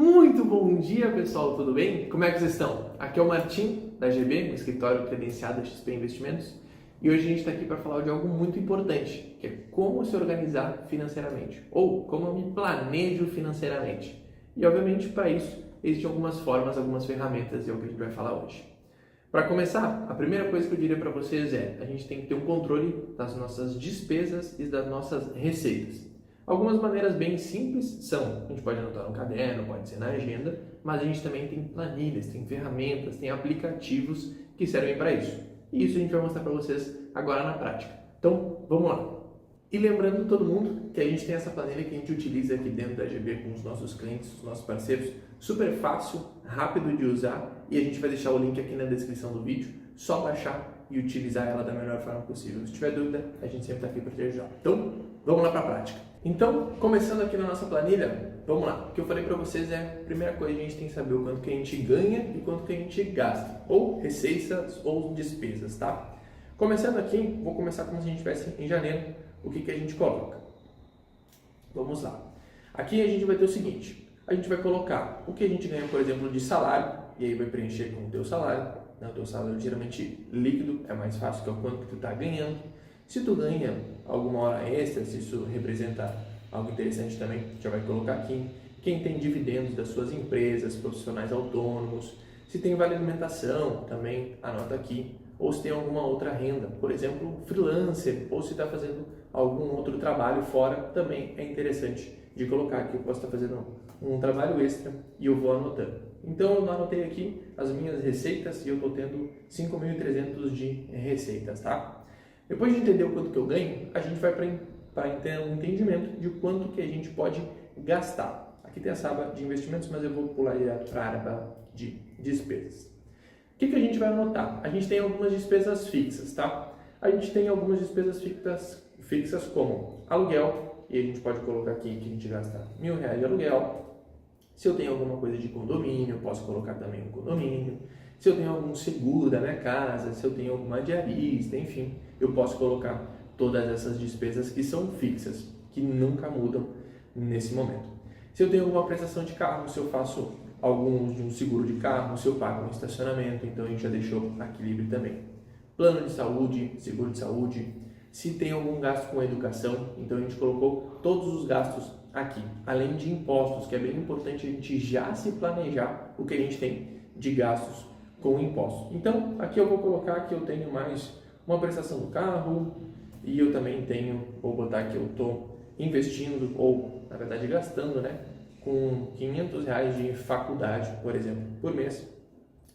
Muito bom dia, pessoal, tudo bem? Como é que vocês estão? Aqui é o Martim, da GB, um escritório credenciado da XP Investimentos, e hoje a gente está aqui para falar de algo muito importante, que é como se organizar financeiramente, ou como eu me planejo financeiramente. E, obviamente, para isso, existem algumas formas, algumas ferramentas, e é o que a gente vai falar hoje. Para começar, a primeira coisa que eu diria para vocês é a gente tem que ter um controle das nossas despesas e das nossas receitas. Algumas maneiras bem simples são, a gente pode anotar no caderno, pode ser na agenda, mas a gente também tem planilhas, tem ferramentas, tem aplicativos que servem para isso. E isso a gente vai mostrar para vocês agora na prática. Então, vamos lá! E lembrando todo mundo que a gente tem essa planilha que a gente utiliza aqui dentro da GB com os nossos clientes, os nossos parceiros, super fácil, rápido de usar, e a gente vai deixar o link aqui na descrição do vídeo, só baixar e utilizar ela da melhor forma possível. Se tiver dúvida, a gente sempre está aqui para te ajudar. Então, vamos lá para a prática. Então, começando aqui na nossa planilha, vamos lá. O que eu falei para vocês é, a primeira coisa, a gente tem que saber o quanto que a gente ganha e quanto que a gente gasta, ou receitas ou despesas, tá? Começando aqui, vou começar como se a gente estivesse em janeiro, o que a gente coloca. Vamos lá. Aqui a gente vai ter o seguinte, a gente vai colocar o que a gente ganha, por exemplo, de salário, e aí vai preencher com o teu salário, né? O teu salário geralmente líquido, é mais fácil, que é o quanto que tu está ganhando. Se tu ganha alguma hora extra, se isso representa algo interessante também, já vai colocar aqui. Quem tem dividendos das suas empresas, profissionais autônomos, se tem vale alimentação, também anota aqui. Ou se tem alguma outra renda, por exemplo, freelancer, ou se está fazendo algum outro trabalho fora, também é interessante de colocar aqui. Eu posso estar fazendo um trabalho extra e eu vou anotando. Então eu anotei aqui as minhas receitas e eu estou tendo 5.300 de receitas, tá? Depois de entender o quanto que eu ganho, a gente vai para ter um entendimento de quanto que a gente pode gastar. Aqui tem essa aba de investimentos, mas eu vou pular direto para a aba de despesas. O que a gente vai anotar? A gente tem algumas despesas fixas, tá? A gente tem algumas despesas fixas como aluguel, e a gente pode colocar aqui que a gente gasta R$1.000 de aluguel. Se eu tenho alguma coisa de condomínio, eu posso colocar também um condomínio. Se eu tenho algum seguro da minha casa, se eu tenho alguma diarista, enfim, eu posso colocar todas essas despesas que são fixas, que nunca mudam nesse momento. Se eu tenho alguma prestação de carro, se eu faço algum de um seguro de carro, se eu pago um estacionamento, então a gente já deixou aqui livre também. Plano de saúde, seguro de saúde. Se tem algum gasto com educação, então a gente colocou todos os gastos aqui, além de impostos, que é bem importante a gente já se planejar o que a gente tem de gastos com impostos. Então, aqui eu vou colocar que eu tenho mais uma prestação do carro e eu também tenho, vou botar que eu estou investindo ou, na verdade, gastando, né, com R$500 de faculdade, por exemplo, por mês,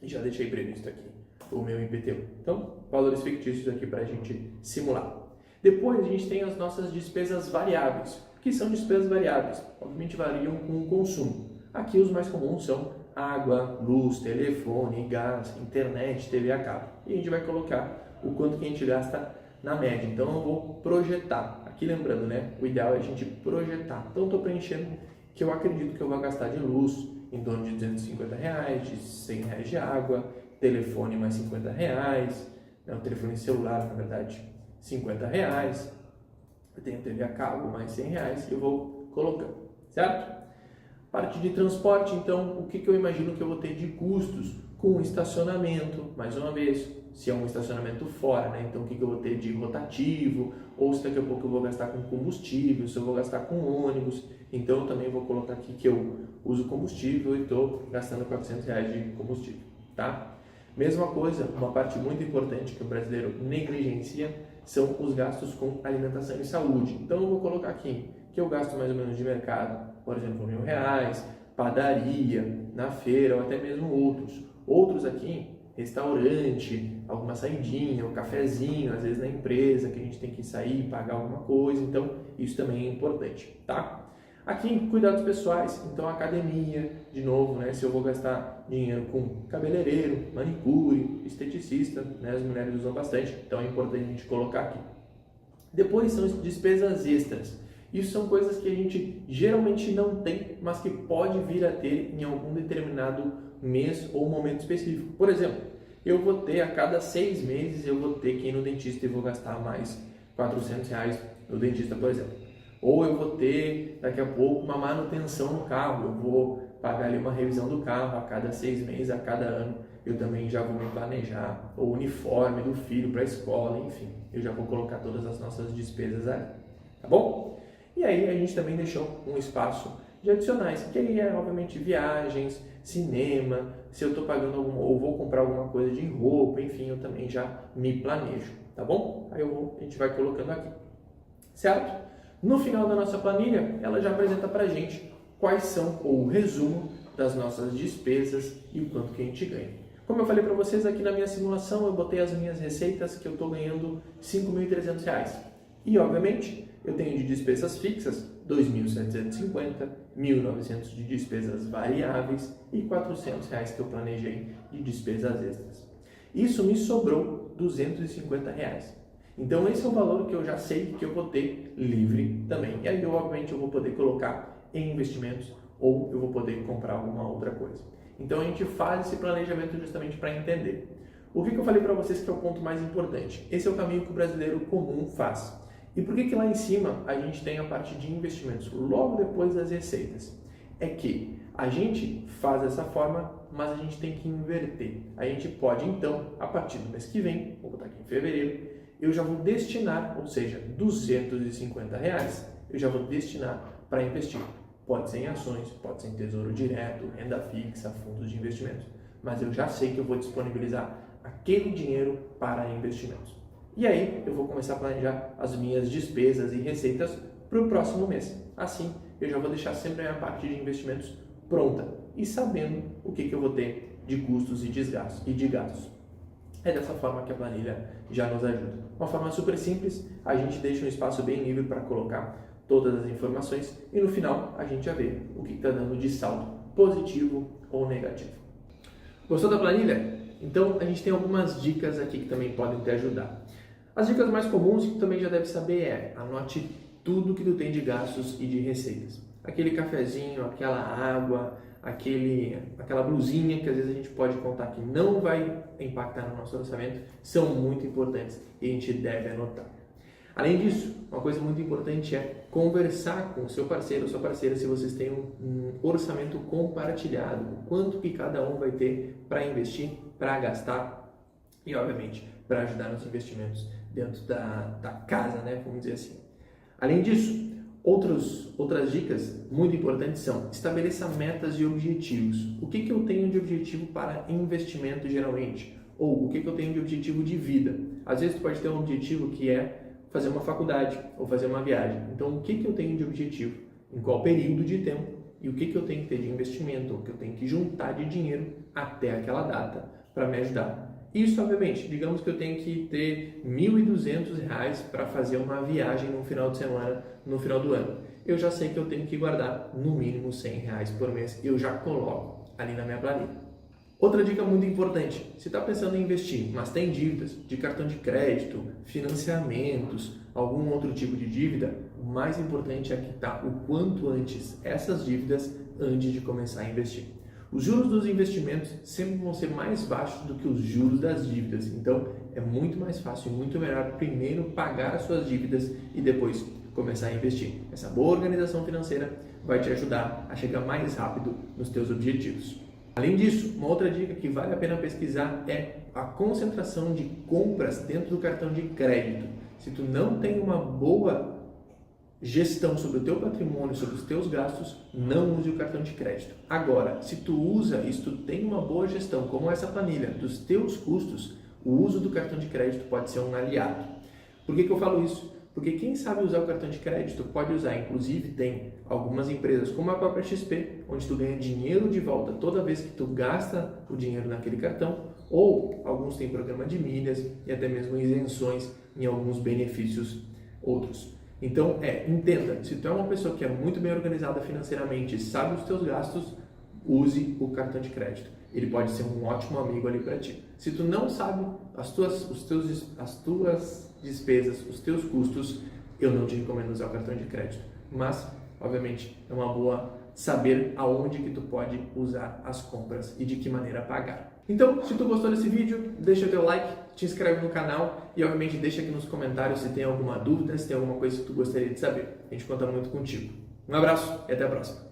e já deixei previsto aqui o meu IPTU. Então, valores fictícios aqui para a gente simular. Depois, a gente tem as nossas despesas variáveis. O que são despesas variáveis? Obviamente variam com o consumo. Aqui os mais comuns são água, luz, telefone, gás, internet, TV a cabo. E a gente vai colocar o quanto que a gente gasta na média. Então eu vou projetar. Aqui lembrando, né? O ideal é a gente projetar. Então eu estou preenchendo que eu acredito que eu vou gastar de luz em torno de R$250, de R$100 de água, telefone mais R$50, né? O telefone celular, na verdade, R$50. Eu tenho TV a cabo mais R$100 e eu vou colocando, certo? Parte de transporte, então, o que eu imagino que eu vou ter de custos com estacionamento, mais uma vez, se é um estacionamento fora, né? Então, o que eu vou ter de rotativo, ou se daqui a pouco eu vou gastar com combustível, se eu vou gastar com ônibus, então eu também vou colocar aqui que eu uso combustível e estou gastando R$400 de combustível, tá? Mesma coisa, uma parte muito importante que o brasileiro negligencia são os gastos com alimentação e saúde. Então, eu vou colocar aqui que eu gasto mais ou menos de mercado, por exemplo, R$1.000, padaria, na feira ou até mesmo outros. Outros aqui, restaurante, alguma saidinha, um cafezinho, às vezes na empresa que a gente tem que sair, pagar alguma coisa, então isso também é importante, tá? Aqui, cuidados pessoais, então academia, de novo, né? Se eu vou gastar dinheiro com cabeleireiro, manicure, esteticista, né? As mulheres usam bastante, então é importante a gente colocar aqui. Depois são as despesas extras. Isso são coisas que a gente geralmente não tem, mas que pode vir a ter em algum determinado mês ou momento específico. Por exemplo, eu vou ter a cada 6 meses, eu vou ter que ir no dentista e vou gastar mais R$400 no dentista, por exemplo. Ou eu vou ter daqui a pouco uma manutenção no carro, eu vou pagar ali uma revisão do carro a cada 6 meses, a cada ano, eu também já vou me planejar o uniforme do filho para a escola, enfim, eu já vou colocar todas as nossas despesas ali, tá bom? E aí a gente também deixou um espaço de adicionais, que aí é obviamente viagens, cinema, se eu estou pagando ou vou comprar alguma coisa de roupa, enfim, eu também já me planejo, tá bom? Aí a gente vai colocando aqui, certo? No final da nossa planilha, ela já apresenta para a gente quais são, ou o resumo das nossas despesas e o quanto que a gente ganha. Como eu falei para vocês aqui na minha simulação, eu botei as minhas receitas que eu estou ganhando R$ 5.300. E, obviamente, eu tenho de despesas fixas R$ 2.750, R$ 1.900 de despesas variáveis e R$ 400 que eu planejei de despesas extras. Isso me sobrou R$ 250. Então, esse é o valor que eu já sei que eu vou ter livre também. E aí, obviamente, eu vou poder colocar em investimentos ou eu vou poder comprar alguma outra coisa. Então, a gente faz esse planejamento justamente para entender. O que eu falei para vocês que é o ponto mais importante? Esse é o caminho que o brasileiro comum faz. E por que lá em cima a gente tem a parte de investimentos logo depois das receitas? É que a gente faz dessa forma, mas a gente tem que inverter. A gente pode, então, a partir do mês que vem, vou botar aqui em fevereiro, eu já vou destinar, ou seja, R$ 250, eu já vou destinar para investir. Pode ser em ações, pode ser em tesouro direto, renda fixa, fundos de investimentos. Mas eu já sei que eu vou disponibilizar aquele dinheiro para investimentos. E aí eu vou começar a planejar as minhas despesas e receitas para o próximo mês. Assim, eu já vou deixar sempre a minha parte de investimentos pronta e sabendo o que eu vou ter de custos e de gastos. É dessa forma que a planilha já nos ajuda. Uma forma super simples, a gente deixa um espaço bem livre para colocar todas as informações e no final a gente já vê o que está dando de saldo, positivo ou negativo. Gostou da planilha? Então a gente tem algumas dicas aqui que também podem te ajudar. As dicas mais comuns que tu também já deve saber é: anote tudo que tu tem de gastos e de receitas. Aquele cafezinho, aquela água, aquela blusinha que às vezes a gente pode contar que não vai impactar no nosso orçamento, são muito importantes e a gente deve anotar. Além disso, uma coisa muito importante é conversar com o seu parceiro ou sua parceira se vocês têm um orçamento compartilhado, o quanto que cada um vai ter para investir, para gastar e, obviamente, para ajudar nos investimentos dentro da casa, né? Vamos dizer assim. Além disso, outras dicas muito importantes são: estabeleça metas e objetivos. O que eu tenho de objetivo para investimento geralmente? Ou o que eu tenho de objetivo de vida? Às vezes tu pode ter um objetivo que é fazer uma faculdade ou fazer uma viagem. Então, o que eu tenho de objetivo? Em qual período de tempo? E o que eu tenho que ter de investimento? O que eu tenho que juntar de dinheiro até aquela data para me ajudar? Isso, obviamente, digamos que eu tenho que ter R$ 1.200 para fazer uma viagem no final de semana, no final do ano. Eu já sei que eu tenho que guardar no mínimo R$ 100 por mês. Eu já coloco ali na minha planilha. Outra dica muito importante: se está pensando em investir, mas tem dívidas de cartão de crédito, financiamentos, algum outro tipo de dívida, o mais importante é quitar o quanto antes essas dívidas antes de começar a investir. Os juros dos investimentos sempre vão ser mais baixos do que os juros das dívidas, então é muito mais fácil e muito melhor primeiro pagar as suas dívidas e depois começar a investir. Essa boa organização financeira vai te ajudar a chegar mais rápido nos teus objetivos. Além disso, uma outra dica que vale a pena pesquisar é a concentração de compras dentro do cartão de crédito. Se tu não tem uma boa gestão sobre o teu patrimônio, sobre os teus gastos, não use o cartão de crédito. Agora, se tu usa e se tu tem uma boa gestão, como essa planilha, dos teus custos, o uso do cartão de crédito pode ser um aliado. Por que eu falo isso? Porque quem sabe usar o cartão de crédito pode usar. Inclusive tem algumas empresas como a própria XP, onde tu ganha dinheiro de volta toda vez que tu gasta o dinheiro naquele cartão, ou alguns têm programa de milhas e até mesmo isenções em alguns benefícios outros. Então, entenda, se tu é uma pessoa que é muito bem organizada financeiramente e sabe os teus gastos, use o cartão de crédito. Ele pode ser um ótimo amigo ali para ti. Se tu não sabe as tuas despesas, os teus custos, eu não te recomendo usar o cartão de crédito. Mas, obviamente, é uma boa saber aonde que tu pode usar as compras e de que maneira pagar. Então, se tu gostou desse vídeo, deixa o teu like, te inscreve no canal e, obviamente, deixa aqui nos comentários se tem alguma dúvida, se tem alguma coisa que tu gostaria de saber. A gente conta muito contigo. Um abraço e até a próxima.